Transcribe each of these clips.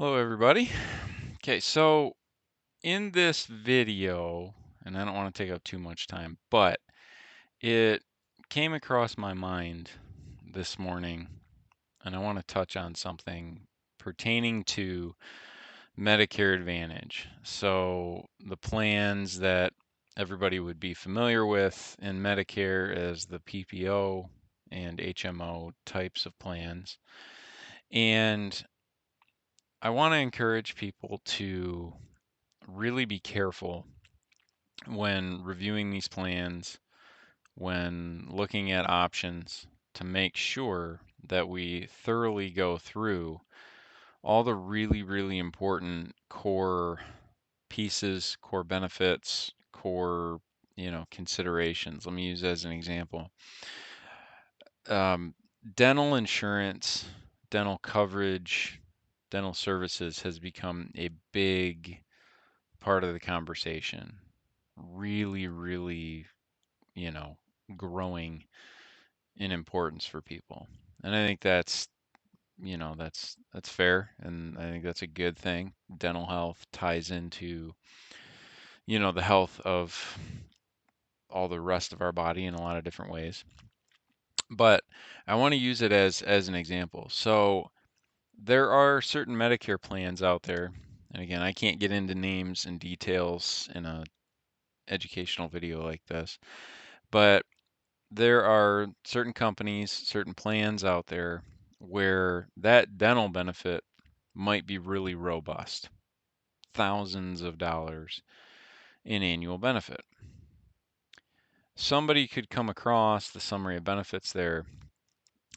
Hello, everybody. Okay, so in this video, and I don't want to take up too much time, but it came across my mind this morning, and I want to touch on something pertaining to Medicare Advantage. So, the plans that everybody would be familiar with in Medicare as the PPO and HMO types of plans. And I want to encourage people to really be careful when reviewing these plans, when looking at options, to make sure that we thoroughly go through all the really, really important core pieces, core benefits, core, considerations. Let me use as an example. Um, Dental insurance, dental coverage, dental services has become a big part of the conversation. Really, really, you know, growing in importance for people. And I think that's fair, and I think that's a good thing. Dental health ties into, the health of all the rest of our body in a lot of different ways. But I want to use it as an example. So there are certain Medicare plans out there, and again, I can't get into names and details in a educational video like this, but there are certain companies, certain plans out there where that dental benefit might be really robust, thousands of dollars in annual benefit. Somebody could come across the summary of benefits there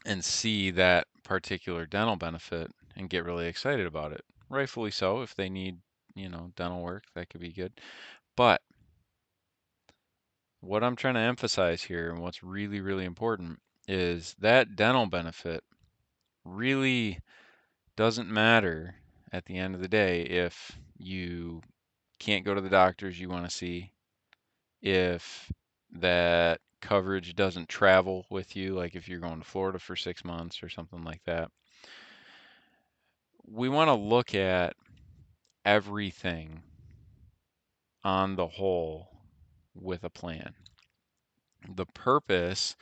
and see that particular dental benefit and get really excited about it. Rightfully so, if they need, dental work, that could be good. But what I'm trying to emphasize here and what's really, really important is that dental benefit really doesn't matter at the end of the day if you can't go to the doctors you want to see, if that coverage doesn't travel with you, like if you're going to Florida for 6 months or something like that. We want to look at everything on the whole with a plan. The purpose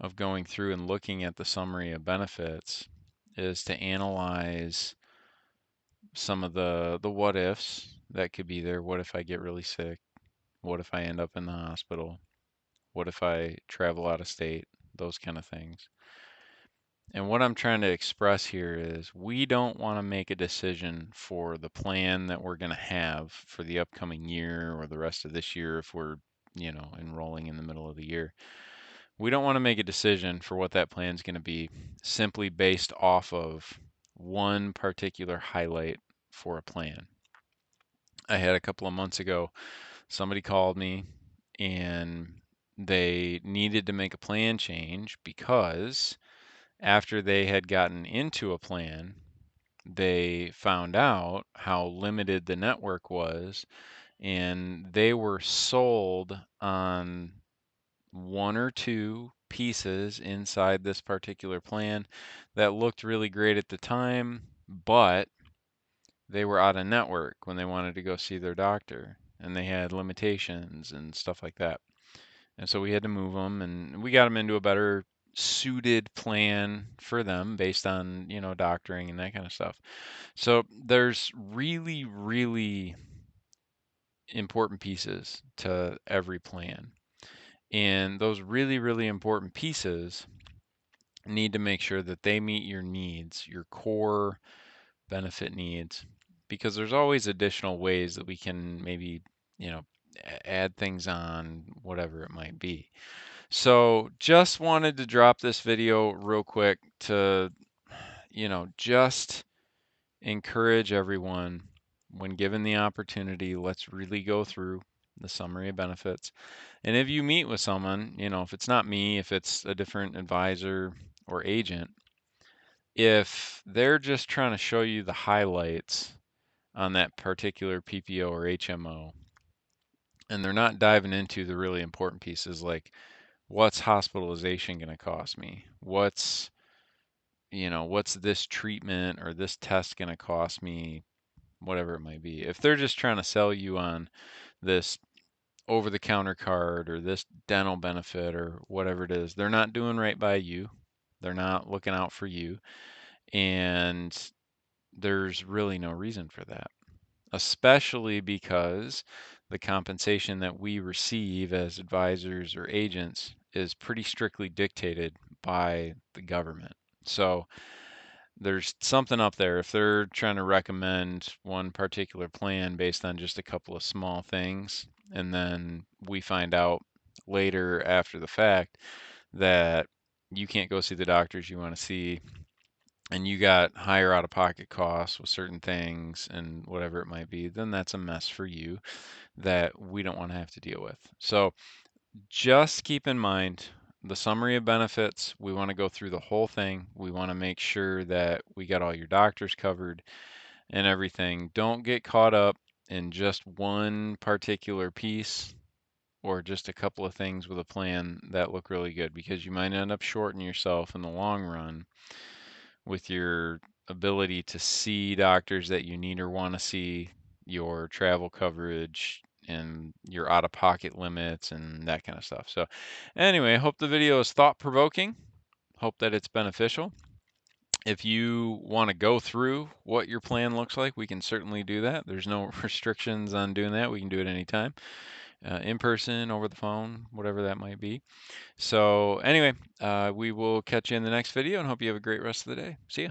of going through and looking at the summary of benefits is to analyze some of the what ifs that could be there. What if I get really sick? What if I end up in the hospital? What if I travel out of state? Those kind of things. And what I'm trying to express here is we don't want to make a decision for the plan that we're going to have for the upcoming year or the rest of this year if we're, enrolling in the middle of the year. We don't want to make a decision for what that plan is going to be simply based off of one particular highlight for a plan. I had a couple of months ago, somebody called me and they needed to make a plan change because after they had gotten into a plan, they found out how limited the network was, and they were sold on one or two pieces inside this particular plan that looked really great at the time, but they were out of network when they wanted to go see their doctor, and they had limitations and stuff like that. And so we had to move them, and we got them into a better suited plan for them based on, doctoring and that kind of stuff. So there's really, really important pieces to every plan. And those really, really important pieces need to make sure that they meet your needs, your core benefit needs, because there's always additional ways that we can maybe, you know, add things on, whatever it might be. So just wanted to drop this video real quick to, just encourage everyone when given the opportunity, let's really go through the summary of benefits. And if you meet with someone, if it's not me, if it's a different advisor or agent, if they're just trying to show you the highlights on that particular PPO or HMO, and they're not diving into the really important pieces like what's hospitalization going to cost me? What's what's this treatment or this test going to cost me, whatever it might be. If they're just trying to sell you on this over the counter card or this dental benefit or whatever it is, they're not doing right by you. They're not looking out for you. And there's really no reason for that, especially because the compensation that we receive as advisors or agents is pretty strictly dictated by the government. So there's something up there if they're trying to recommend one particular plan based on just a couple of small things, and then we find out later after the fact that you can't go see the doctors you want to see and you got higher out of pocket costs with certain things and whatever it might be, then that's a mess for you that we don't want to have to deal with. So just keep in mind the summary of benefits. We want to go through the whole thing. We want to make sure that we got all your doctors covered and everything. Don't get caught up in just one particular piece or just a couple of things with a plan that look really good, because you might end up shorting yourself in the long run with your ability to see doctors that you need or want to see, your travel coverage, and your out of pocket limits and that kind of stuff. So, anyway, I hope the video is thought provoking. Hope that it's beneficial. If you want to go through what your plan looks like, we can certainly do that. There's no restrictions on doing that. We can do it anytime, in person, over the phone, whatever that might be. So, anyway, we will catch you in the next video and hope you have a great rest of the day. See ya.